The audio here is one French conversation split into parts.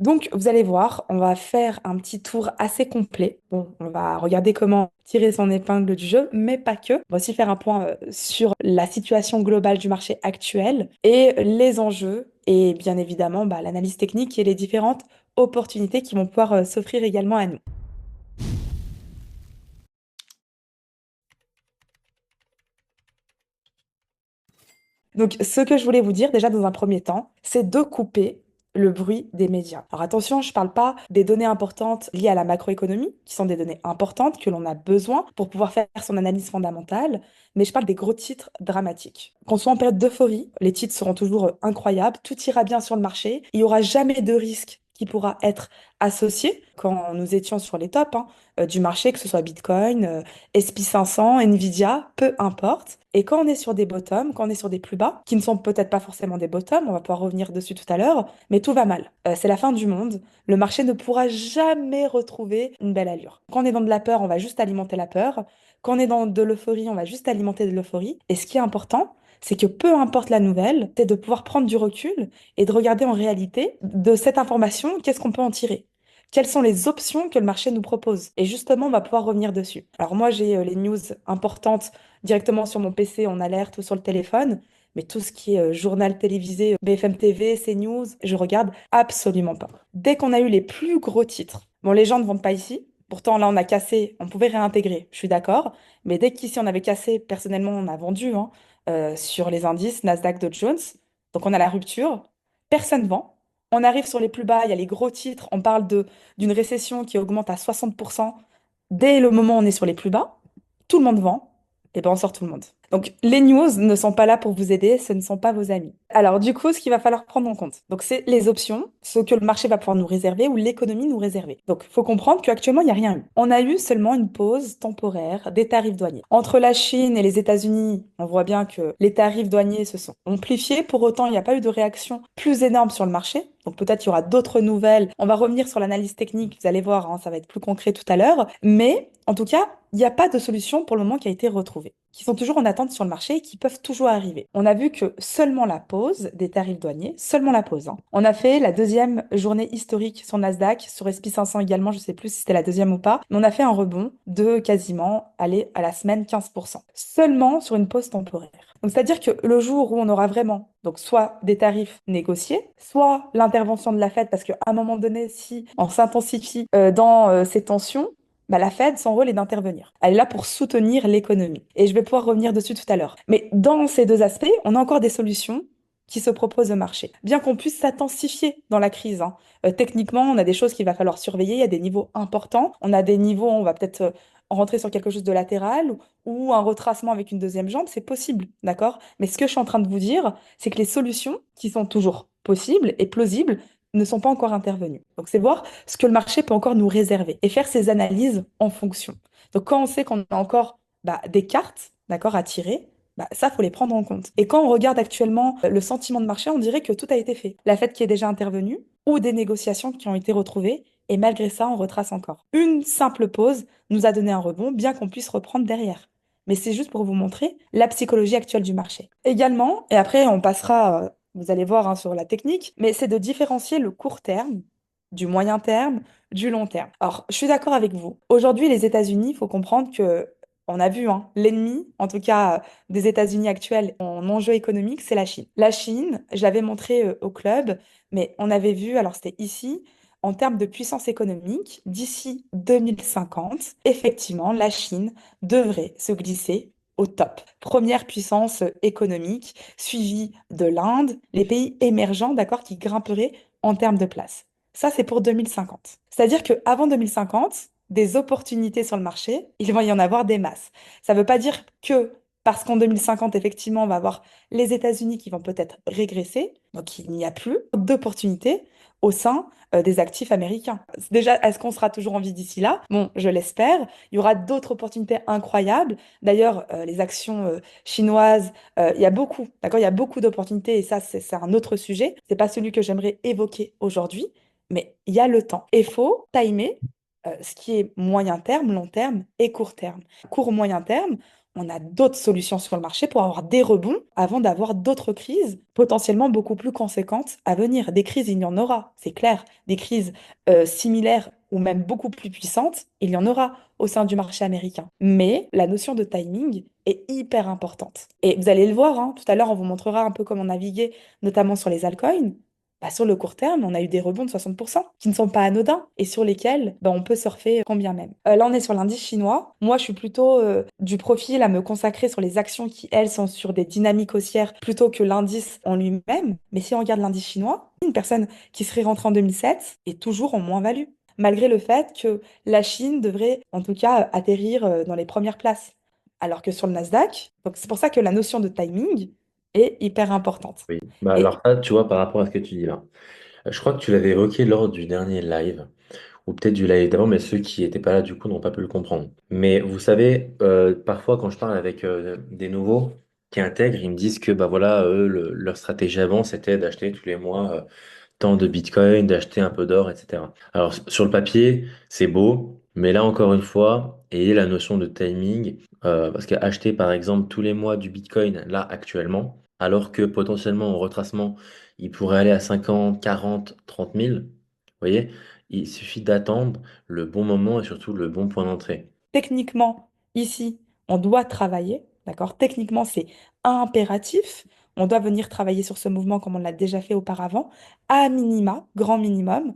Donc, vous allez voir, on va faire un petit tour assez complet. Bon, on va regarder comment tirer son épingle du jeu, mais pas que. On va aussi faire un point sur la situation globale du marché actuel et les enjeux et bien évidemment l'analyse technique et les différentes opportunités qui vont pouvoir s'offrir également à nous. Donc, ce que je voulais vous dire déjà dans un premier temps, c'est de couper le bruit des médias. Alors attention, je ne parle pas des données importantes liées à la macroéconomie, qui sont des données importantes que l'on a besoin pour pouvoir faire son analyse fondamentale, mais je parle des gros titres dramatiques. Qu'on soit en période d'euphorie, les titres seront toujours incroyables, tout ira bien sur le marché, il n'y aura jamais de risque qui pourra être associé quand nous étions sur les tops du marché, que ce soit Bitcoin, SP 500, Nvidia, peu importe. Et quand on est sur des bottoms, quand on est sur des plus bas, qui ne sont peut-être pas forcément des bottoms, on va pouvoir revenir dessus tout à l'heure, mais tout va mal. C'est la fin du monde. Le marché ne pourra jamais retrouver une belle allure. Quand on est dans de la peur, on va juste alimenter la peur. Quand on est dans de l'euphorie, on va juste alimenter de l'euphorie. Et ce qui est important, c'est que peu importe la nouvelle, c'est de pouvoir prendre du recul et de regarder en réalité de cette information, qu'est-ce qu'on peut en tirer. Quelles sont les options que le marché nous propose? Et justement, on va pouvoir revenir dessus. Alors moi, j'ai les news importantes directement sur mon PC en alerte ou sur le téléphone, mais tout ce qui est journal télévisé, BFM TV, CNews, je regarde absolument pas. Dès qu'on a eu les plus gros titres, bon, les gens ne vendent pas ici. Pourtant, là, on a cassé, on pouvait réintégrer, je suis d'accord. Mais dès qu'ici, on avait cassé, personnellement, on a vendu sur les indices Nasdaq, Dow Jones. Donc, on a la rupture. Personne vend. On arrive sur les plus bas, il y a les gros titres. On parle d'une récession qui augmente à 60%. Dès le moment où on est sur les plus bas, tout le monde vend. Et ben on sort tout le monde. Donc, les news ne sont pas là pour vous aider, ce ne sont pas vos amis. Alors, du coup, ce qu'il va falloir prendre en compte, donc, c'est les options, ce que le marché va pouvoir nous réserver ou l'économie nous réserver. Donc, il faut comprendre qu'actuellement, il n'y a rien eu. On a eu seulement une pause temporaire des tarifs douaniers. Entre la Chine et les États-Unis, on voit bien que les tarifs douaniers se sont amplifiés. Pour autant, il n'y a pas eu de réaction plus énorme sur le marché. Donc, peut-être il y aura d'autres nouvelles. On va revenir sur l'analyse technique, vous allez voir, ça va être plus concret tout à l'heure. Mais, en tout cas, il n'y a pas de solution pour le moment qui a été retrouvée, qui sont toujours en attente sur le marché et qui peuvent toujours arriver. On a vu que seulement la pause des tarifs douaniers, seulement la pause. On a fait la deuxième journée historique sur Nasdaq, sur SP 500 également, je ne sais plus si c'était la deuxième ou pas, mais on a fait un rebond de quasiment, aller à la semaine 15%, seulement sur une pause temporaire. Donc, c'est-à-dire que le jour où on aura vraiment, donc soit des tarifs négociés, soit l'intervention de la Fed, parce qu'à un moment donné, si on s'intensifie dans ces tensions, la Fed, son rôle est d'intervenir. Elle est là pour soutenir l'économie. Et je vais pouvoir revenir dessus tout à l'heure. Mais dans ces deux aspects, on a encore des solutions qui se proposent au marché. Bien qu'on puisse s'intensifier dans la crise, techniquement, on a des choses qu'il va falloir surveiller. Il y a des niveaux importants. On a des niveaux, on va peut-être rentrer sur quelque chose de latéral ou un retracement avec une deuxième jambe. C'est possible, d'accord? Mais ce que je suis en train de vous dire, c'est que les solutions qui sont toujours possibles et plausibles ne sont pas encore intervenues. Donc, c'est voir ce que le marché peut encore nous réserver et faire ses analyses en fonction. Donc, quand on sait qu'on a encore des cartes, d'accord, à tirer, ça, faut les prendre en compte. Et quand on regarde actuellement le sentiment de marché, on dirait que tout a été fait. La Fed qui est déjà intervenue ou des négociations qui ont été retrouvées, et malgré ça, on retrace encore. Une simple pause nous a donné un rebond, bien qu'on puisse reprendre derrière. Mais c'est juste pour vous montrer la psychologie actuelle du marché. Également, et après on passera, vous allez voir sur la technique, mais c'est de différencier le court terme du moyen terme, du long terme. Alors, je suis d'accord avec vous. Aujourd'hui, les États-Unis, il faut comprendre que on a vu, l'ennemi, en tout cas des États-Unis actuels en enjeu économique, c'est la Chine. La Chine, je l'avais montré au club, mais on avait vu, alors c'était ici, en termes de puissance économique, d'ici 2050, effectivement, la Chine devrait se glisser au top. Première puissance économique, suivie de l'Inde, les pays émergents, d'accord, qui grimperaient en termes de place. Ça, c'est pour 2050. C'est-à-dire qu'avant 2050, des opportunités sur le marché, il va y en avoir des masses. Ça ne veut pas dire que parce qu'en 2050, effectivement, on va avoir les États-Unis qui vont peut-être régresser, donc il n'y a plus d'opportunités au sein des actifs américains. Déjà, est-ce qu'on sera toujours en vie d'ici là? Bon, je l'espère. Il y aura d'autres opportunités incroyables. D'ailleurs, les actions chinoises, il y a beaucoup, d'accord? Il y a beaucoup d'opportunités et ça, c'est un autre sujet. C'est pas celui que j'aimerais évoquer aujourd'hui, mais il y a le temps. Et il faut timer ce qui est moyen terme, long terme et court terme. Court moyen terme, on a d'autres solutions sur le marché pour avoir des rebonds avant d'avoir d'autres crises potentiellement beaucoup plus conséquentes à venir. Des crises, il y en aura, c'est clair. Des crises similaires ou même beaucoup plus puissantes, il y en aura au sein du marché américain. Mais la notion de timing est hyper importante. Et vous allez le voir, hein, tout à l'heure, on vous montrera un peu comment naviguer, notamment sur les altcoins. Bah, sur le court terme, on a eu des rebonds de 60% qui ne sont pas anodins et sur lesquels bah, on peut surfer quand bien même. Là, on est sur l'indice chinois. Moi, je suis plutôt du profil à me consacrer sur les actions qui, elles, sont sur des dynamiques haussières plutôt que l'indice en lui-même. Mais si on regarde l'indice chinois, une personne qui serait rentrée en 2007 est toujours en moins-value, malgré le fait que la Chine devrait, en tout cas, atterrir dans les premières places. Alors que sur le Nasdaq, donc c'est pour ça que la notion de timing est hyper importante. Oui. Bah Et alors ça, tu vois, par rapport à ce que tu dis là, je crois que tu l'avais évoqué lors du dernier live, ou peut-être du live d'avant, mais ceux qui n'étaient pas là du coup n'ont pas pu le comprendre. Mais vous savez, parfois quand je parle avec des nouveaux qui intègrent, ils me disent que bah voilà, eux, leur stratégie avant, c'était d'acheter tous les mois tant de Bitcoin, d'acheter un peu d'or, etc. Alors sur le papier, c'est beau, mais là encore une fois, ayez la notion de timing, parce qu'acheter par exemple tous les mois du Bitcoin, là actuellement, alors que potentiellement au retracement, il pourrait aller à 50, 40, 30 000, vous voyez, il suffit d'attendre le bon moment et surtout le bon point d'entrée. techniquement, ici, on doit travailler, d'accord? Techniquement, c'est impératif. On doit venir travailler sur ce mouvement comme on l'a déjà fait auparavant, à minima, grand minimum.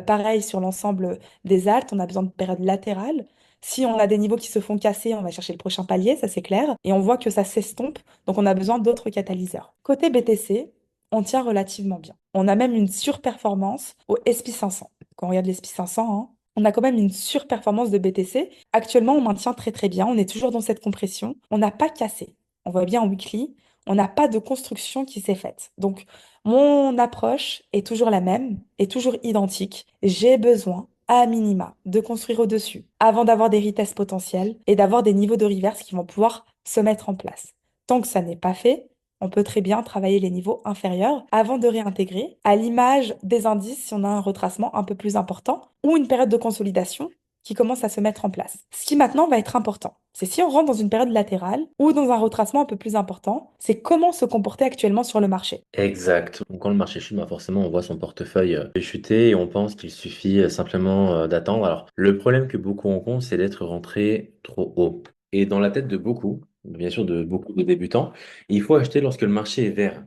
Pareil sur l'ensemble des altes, on a besoin de périodes latérales. Si on a des niveaux qui se font casser, on va chercher le prochain palier, ça c'est clair. Et on voit que ça s'estompe, donc on a besoin d'autres catalyseurs. Côté BTC, on tient relativement bien. On a même une surperformance au SP 500. Quand on regarde les SP 500, hein, on a quand même une surperformance de BTC. Actuellement, on maintient très très bien. On est toujours dans cette compression. On n'a pas cassé. On voit bien en weekly, on n'a pas de construction qui s'est faite. Donc, mon approche est toujours la même, est toujours identique. J'ai besoin, à minima, de construire au-dessus avant d'avoir des retest potentiels et d'avoir des niveaux de reverse qui vont pouvoir se mettre en place. Tant que ça n'est pas fait, on peut très bien travailler les niveaux inférieurs avant de réintégrer, à l'image des indices si on a un retracement un peu plus important ou une période de consolidation qui commence à se mettre en place. Ce qui maintenant va être important, c'est si on rentre dans une période latérale ou dans un retracement un peu plus important, c'est comment se comporter actuellement sur le marché. Exact. Donc, quand le marché chute, bah forcément, on voit son portefeuille chuter et on pense qu'il suffit simplement d'attendre. Alors, le problème que beaucoup rencontrent, c'est d'être rentré trop haut. Et dans la tête de beaucoup, bien sûr de beaucoup de débutants, il faut acheter lorsque le marché est vert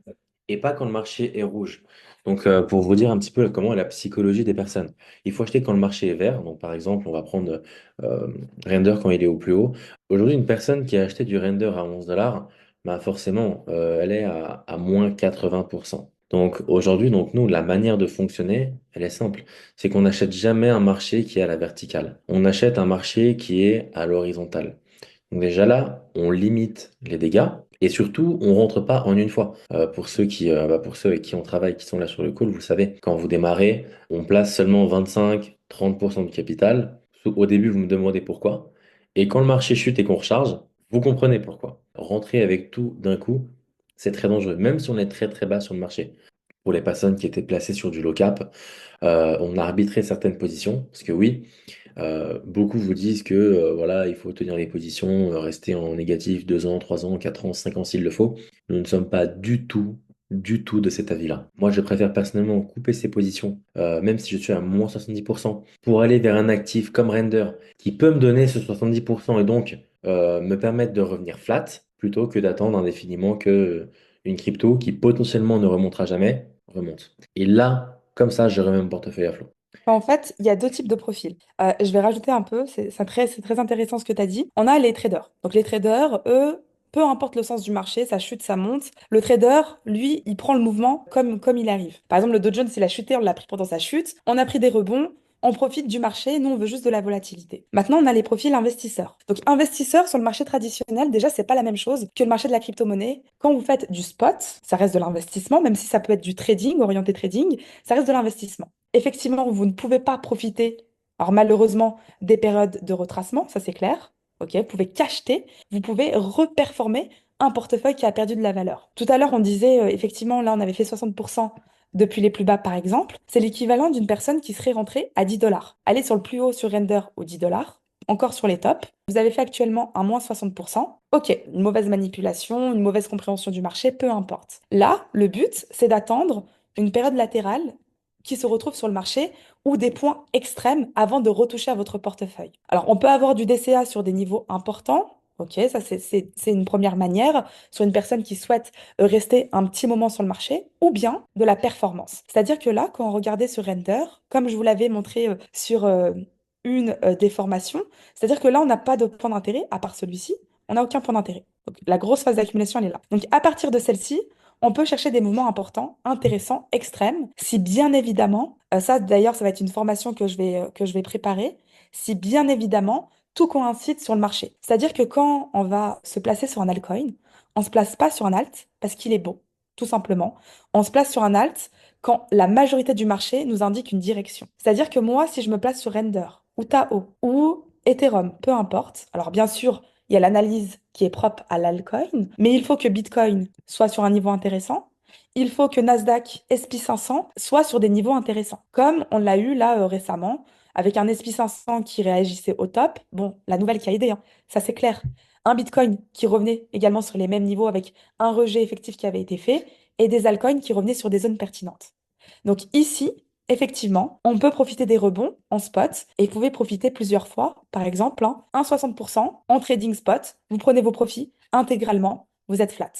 et pas quand le marché est rouge. Donc, pour vous dire un petit peu comment est la psychologie des personnes, il faut acheter quand le marché est vert. Donc, par exemple, on va prendre euh, Render quand il est au plus haut. Aujourd'hui, une personne qui a acheté du Render à 11 $, bah forcément, elle est à moins 80%. Donc aujourd'hui, donc nous, la manière de fonctionner, elle est simple. C'est qu'on n'achète jamais un marché qui est à la verticale. On achète un marché qui est à l'horizontale. Donc déjà là, on limite les dégâts et surtout, on rentre pas en une fois. Pour ceux avec qui on travaille, qui sont là sur le call, vous savez, quand vous démarrez, on place seulement 25-30% de capital. Au début, vous me demandez pourquoi. Et quand le marché chute et qu'on recharge, vous comprenez pourquoi. Rentrer avec tout d'un coup, c'est très dangereux, même si on est très très bas sur le marché. Pour les personnes qui étaient placées sur du low cap, on a arbitré certaines positions, parce que oui, beaucoup vous disent que voilà, il faut tenir les positions, rester en négatif 2 ans, 3 ans, 4 ans, 5 ans s'il le faut. Nous ne sommes pas du tout de cet avis-là. Moi, je préfère personnellement couper ces positions, même si je suis à moins 70%, pour aller vers un actif comme Render, qui peut me donner ce 70% et donc me permettre de revenir flat, plutôt que d'attendre indéfiniment que une crypto qui potentiellement ne remontera jamais, remonte. Et là, comme ça, je remets mon portefeuille à flot. En fait, il y a deux types de profils. Je vais rajouter un peu, c'est très intéressant ce que tu as dit. On a les traders. Donc les traders, eux, peu importe le sens du marché, ça chute, ça monte. Le trader, lui, il prend le mouvement comme il arrive. Par exemple, le Dow Jones, il a chuté, on l'a pris pendant sa chute. On a pris des rebonds. On profite du marché, nous on veut juste de la volatilité. Maintenant, on a les profils investisseurs. Donc, investisseurs sur le marché traditionnel, déjà, c'est pas la même chose que le marché de la crypto-monnaie. Quand vous faites du spot, ça reste de l'investissement, même si ça peut être du trading, orienté trading, ça reste de l'investissement. Effectivement, vous ne pouvez pas profiter, alors malheureusement, des périodes de retracement, ça c'est clair. Ok, vous pouvez qu'acheter, vous pouvez reperformer un portefeuille qui a perdu de la valeur. Tout à l'heure, on disait, effectivement, là, on avait fait 60% depuis les plus bas, par exemple. C'est l'équivalent d'une personne qui serait rentrée à 10 $. Aller sur le plus haut sur Render aux 10 $. encore sur les tops. Vous avez fait actuellement un moins 60%. Ok, une mauvaise manipulation, une mauvaise compréhension du marché, peu importe. Là, le but, c'est d'attendre une période latérale qui se retrouve sur le marché ou des points extrêmes avant de retoucher à votre portefeuille. Alors, on peut avoir du DCA sur des niveaux importants. Ok, ça c'est une première manière sur une personne qui souhaite rester un petit moment sur le marché, ou bien de la performance. C'est-à-dire que là, quand on regardait sur Render, comme je vous l'avais montré sur une des formations, c'est-à-dire que là, on n'a pas de point d'intérêt, à part celui-ci, on n'a aucun point d'intérêt. Donc la grosse phase d'accumulation, elle est là. Donc à partir de celle-ci, on peut chercher des mouvements importants, intéressants, extrêmes, si bien évidemment, ça d'ailleurs, ça va être une formation que je vais préparer, si bien évidemment, tout coïncide sur le marché. C'est-à-dire que quand on va se placer sur un altcoin, on ne se place pas sur un alt parce qu'il est beau, tout simplement. On se place sur un alt quand la majorité du marché nous indique une direction. C'est-à-dire que moi, si je me place sur Render ou Tao ou Ethereum, peu importe, alors bien sûr, il y a l'analyse qui est propre à l'altcoin, mais il faut que Bitcoin soit sur un niveau intéressant. Il faut que Nasdaq SP 500 soit sur des niveaux intéressants, comme on l'a eu là récemment, avec un SP 500 qui réagissait au top. Bon, la nouvelle qui a aidé, hein, ça c'est clair. Un Bitcoin qui revenait également sur les mêmes niveaux avec un rejet effectif qui avait été fait, et des altcoins qui revenaient sur des zones pertinentes. Donc ici, effectivement, on peut profiter des rebonds en spot et vous pouvez profiter plusieurs fois. Par exemple, hein, un 60% en trading spot, vous prenez vos profits intégralement, vous êtes flat.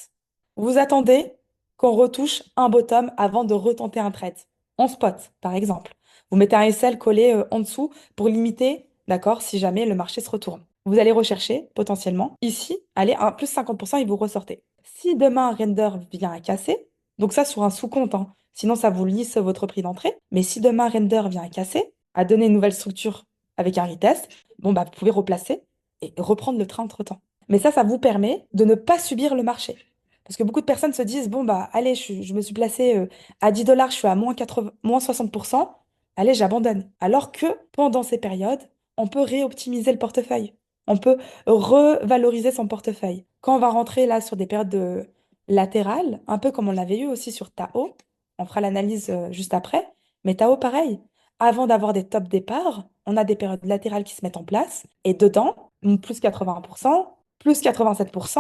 Vous attendez qu'on retouche un bottom avant de retenter un trade. En spot, par exemple. Vous mettez un SL collé en dessous pour limiter, d'accord, si jamais le marché se retourne. Vous allez rechercher potentiellement ici, allez, un plus 50% et vous ressortez. Si demain un render vient à casser, donc ça sur un sous-compte, hein, sinon ça vous lisse votre prix d'entrée. Mais si demain render vient à casser, à donner une nouvelle structure avec un retest, bon bah vous pouvez replacer et reprendre le train entre-temps. Mais ça vous permet de ne pas subir le marché. Parce que beaucoup de personnes se disent, bon bah allez, je me suis placé à 10 dollars, je suis à moins 80, moins 60%, allez, j'abandonne. Alors que pendant ces périodes, on peut réoptimiser le portefeuille. On peut revaloriser son portefeuille. Quand on va rentrer là sur des périodes latérales, un peu comme on l'avait eu aussi sur Tao, on fera l'analyse juste après, mais Tao pareil. Avant d'avoir des top départs, on a des périodes latérales qui se mettent en place, et dedans, plus 80%, plus 87%,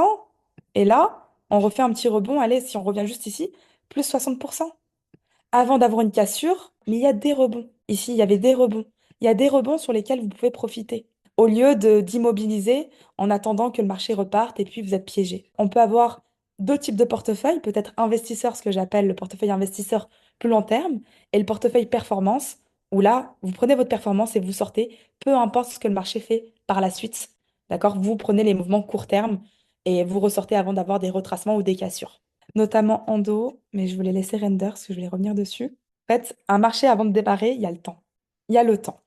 et là, on refait un petit rebond, allez, si on revient juste ici, plus 60% avant d'avoir une cassure, mais il y a des rebonds. Ici, il y avait des rebonds. Il y a des rebonds sur lesquels vous pouvez profiter, au lieu de d'immobiliser en attendant que le marché reparte et puis vous êtes piégé. On peut avoir deux types de portefeuilles, peut-être investisseur, ce que j'appelle le portefeuille investisseur plus long terme, et le portefeuille performance, où là, vous prenez votre performance et vous sortez, peu importe ce que le marché fait par la suite. D'accord? Vous prenez les mouvements court terme et vous ressortez avant d'avoir des retracements ou des cassures notamment Endo, mais je voulais laisser Render parce que je voulais revenir dessus. En fait, un marché avant de démarrer, il y a le temps. Il y a le temps.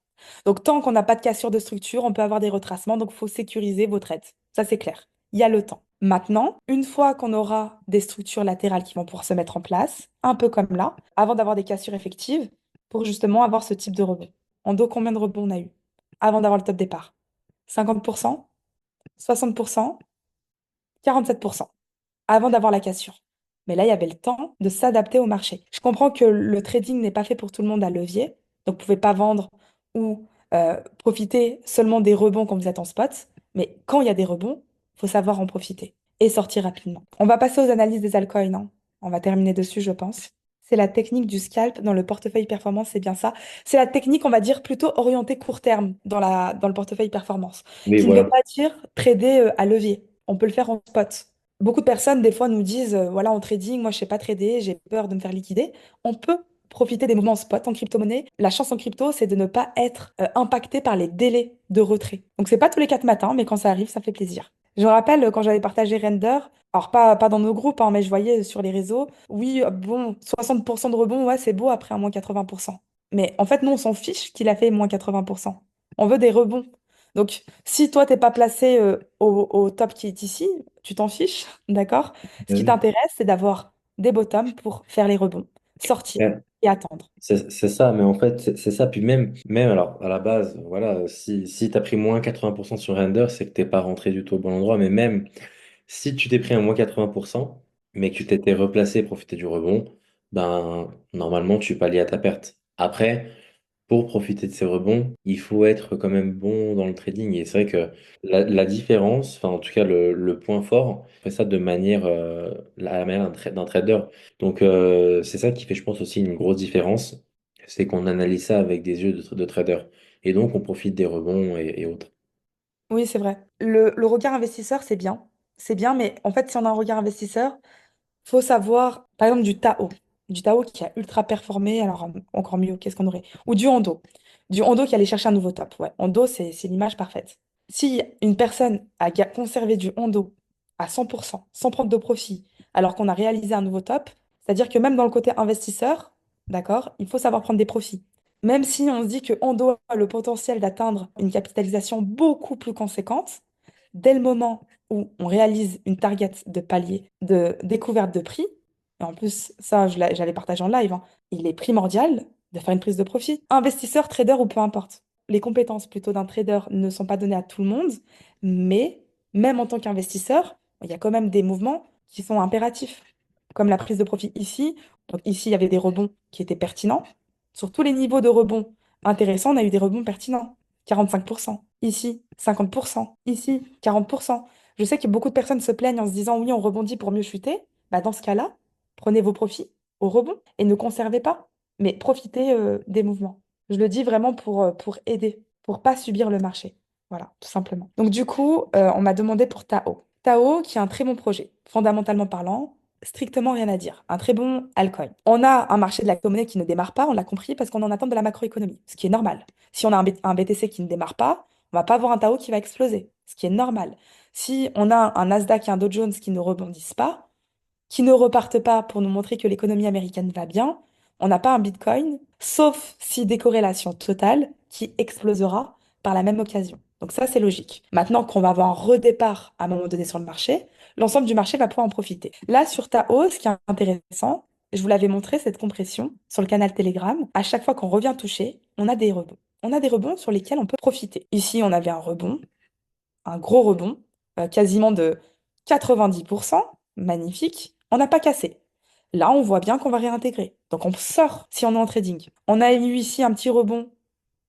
Donc, tant qu'on n'a pas de cassure de structure, on peut avoir des retracements, donc il faut sécuriser vos trades. Ça, c'est clair. Il y a le temps. Maintenant, une fois qu'on aura des structures latérales qui vont pouvoir se mettre en place, un peu comme là, avant d'avoir des cassures effectives, pour justement avoir ce type de rebond. Endo, combien de rebonds on a eu avant d'avoir le top départ? 50%, 60%, 47% avant d'avoir la cassure. Mais là, il y avait le temps de s'adapter au marché. Je comprends que le trading n'est pas fait pour tout le monde à levier, donc vous ne pouvez pas vendre ou profiter seulement des rebonds quand vous êtes en spot, mais quand il y a des rebonds, il faut savoir en profiter et sortir rapidement. On va passer aux analyses des altcoins, hein. On va terminer dessus, je pense. C'est la technique du scalp dans le portefeuille performance, c'est bien ça. C'est la technique, on va dire, plutôt orientée court terme dans le portefeuille performance, Oui, qui ne veut voilà. pas dire trader à levier. On peut le faire en spot. Beaucoup de personnes, des fois, nous disent, voilà, en trading, moi, je sais pas trader, j'ai peur de me faire liquider. On peut profiter des mouvements spot en crypto-monnaie. La chance en crypto, c'est de ne pas être impacté par les délais de retrait. Donc, c'est pas tous les 4 matins, mais quand ça arrive, ça fait plaisir. Je me rappelle quand j'avais partagé Render, alors pas dans nos groupes, hein, mais je voyais sur les réseaux, oui, bon, 60% de rebond, ouais, c'est beau après un moins 80%. Mais en fait, nous, on s'en fiche qu'il a fait moins 80%. On veut des rebonds. Donc, si toi, t'es pas placé au top qui est ici, tu t'en fiches, d'accord? Ce qui Oui. t'intéresse, c'est d'avoir des bottoms pour faire les rebonds, sortir Ouais, et attendre. c'est ça, mais en fait, c'est ça. Puis même alors, à la base, voilà, si tu as pris moins 80% sur Render, c'est que t'es pas rentré du tout au bon endroit. Mais même si tu t'es pris un moins 80%, mais que tu t'étais replacé et profité du rebond, ben, normalement, tu pallies à ta perte. Après, pour profiter de ces rebonds, il faut être quand même bon dans le trading. Et c'est vrai que la différence, enfin en tout cas le point fort, c'est ça de manière, à la manière d'un trader. Donc c'est ça qui fait, je pense, aussi une grosse différence, c'est qu'on analyse ça avec des yeux de trader. Et donc on profite des rebonds et autres. Oui, c'est vrai. Le regard investisseur, c'est bien. C'est bien, mais en fait, si on a un regard investisseur, faut savoir, par exemple, du Tao. Du Tao qui a ultra performé, alors encore mieux, qu'est-ce qu'on aurait? Ou du Hondo. Du Hondo qui allait chercher un nouveau top. Ouais, Hondo, c'est l'image parfaite. Si une personne a conservé du Hondo à 100%, sans prendre de profit, alors qu'on a réalisé un nouveau top, c'est-à-dire que même dans le côté investisseur, d'accord, il faut savoir prendre des profits. Même si on se dit que Hondo a le potentiel d'atteindre une capitalisation beaucoup plus conséquente, dès le moment où on réalise une target de palier de découverte de prix, et en plus, ça, j'avais partagé en live, hein, il est primordial de faire une prise de profit. Investisseur, trader ou peu importe. Les compétences plutôt d'un trader ne sont pas données à tout le monde, mais même en tant qu'investisseur, il y a quand même des mouvements qui sont impératifs, comme la prise de profit ici. Donc ici, il y avait des rebonds qui étaient pertinents. Sur tous les niveaux de rebonds intéressants, on a eu des rebonds pertinents. 45%, ici 50%, ici 40%. Je sais que beaucoup de personnes se plaignent en se disant oui, on rebondit pour mieux chuter. Bah, dans ce cas-là, prenez vos profits au rebond et ne conservez pas, mais profitez des mouvements. Je le dis vraiment pour aider, pour pas subir le marché. Voilà, tout simplement. Donc du coup, on m'a demandé pour Tao. Tao, qui est un très bon projet, fondamentalement parlant, strictement rien à dire. Un très bon altcoin. On a un marché de la monnaie qui ne démarre pas, on l'a compris, parce qu'on en attend de la macroéconomie, ce qui est normal. Si on a un BTC qui ne démarre pas, on va pas avoir un Tao qui va exploser, ce qui est normal. Si on a un Nasdaq et un Dow Jones qui ne rebondissent pas, qui ne repartent pas pour nous montrer que l'économie américaine va bien, on n'a pas un Bitcoin, sauf si décorrélation totale, qui explosera par la même occasion. Donc ça, c'est logique. Maintenant qu'on va avoir un redépart à un moment donné sur le marché, l'ensemble du marché va pouvoir en profiter. Là, sur ta hausse, ce qui est intéressant, je vous l'avais montré, cette compression sur le canal Telegram, à chaque fois qu'on revient toucher, on a des rebonds. On a des rebonds sur lesquels on peut profiter. Ici, on avait un rebond, un gros rebond, quasiment de 90%, magnifique. On n'a pas cassé. Là, on voit bien qu'on va réintégrer. Donc, on sort si on est en trading. On a eu ici un petit rebond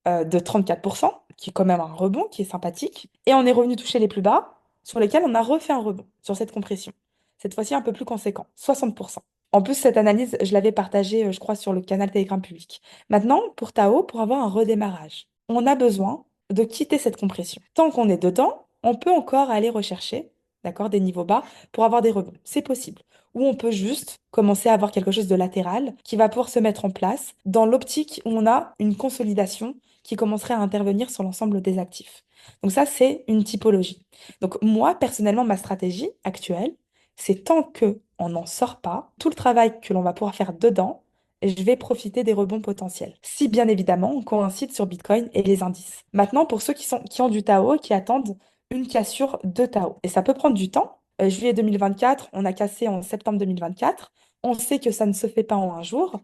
de 34%, qui est quand même un rebond, qui est sympathique. Et on est revenu toucher les plus bas, sur lesquels on a refait un rebond sur cette compression. Cette fois-ci, un peu plus conséquent, 60%. En plus, cette analyse, je l'avais partagée, je crois, sur le canal Telegram public. Maintenant, pour Tao, pour avoir un redémarrage, on a besoin de quitter cette compression. Tant qu'on est dedans, on peut encore aller rechercher, d'accord, des niveaux bas pour avoir des rebonds. C'est possible. Ou on peut juste commencer à avoir quelque chose de latéral qui va pouvoir se mettre en place dans l'optique où on a une consolidation qui commencerait à intervenir sur l'ensemble des actifs. Donc ça, c'est une typologie. Donc moi, personnellement, ma stratégie actuelle, c'est tant que on n'en sort pas, tout le travail que l'on va pouvoir faire dedans, je vais profiter des rebonds potentiels. Si bien évidemment, on coïncide sur Bitcoin et les indices. Maintenant, pour ceux qui ont du Tao, qui attendent une cassure de Tao. Et ça peut prendre du temps. Juillet 2024, on a cassé en septembre 2024. On sait que ça ne se fait pas en un jour.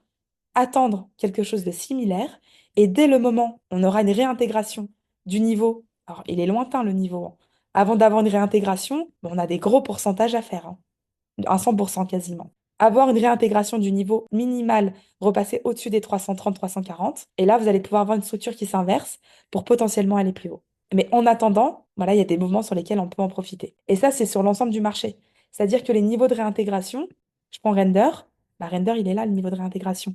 Attendre quelque chose de similaire. Et dès le moment où on aura une réintégration du niveau, alors il est lointain le niveau, hein. Avant d'avoir une réintégration, on a des gros pourcentages à faire, hein, un 100% quasiment. Avoir une réintégration du niveau minimal, repasser au-dessus des 330, 340, et là, vous allez pouvoir avoir une structure qui s'inverse pour potentiellement aller plus haut. Mais en attendant, voilà, il y a des mouvements sur lesquels on peut en profiter. Et ça, c'est sur l'ensemble du marché. C'est-à-dire que les niveaux de réintégration, je prends Render, bah Render, il est là, le niveau de réintégration.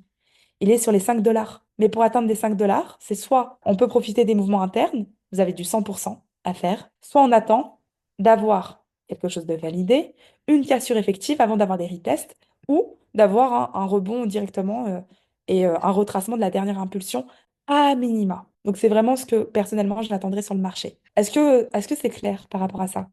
Il est sur les 5 dollars. Mais pour atteindre les 5 dollars, c'est soit on peut profiter des mouvements internes, vous avez du 100% à faire, soit on attend d'avoir quelque chose de validé, une cassure effective avant d'avoir des retests, ou d'avoir un rebond directement et un retracement de la dernière impulsion à minima. Donc c'est vraiment ce que personnellement je l'attendrai sur le marché. Est-ce que c'est clair par rapport à ça?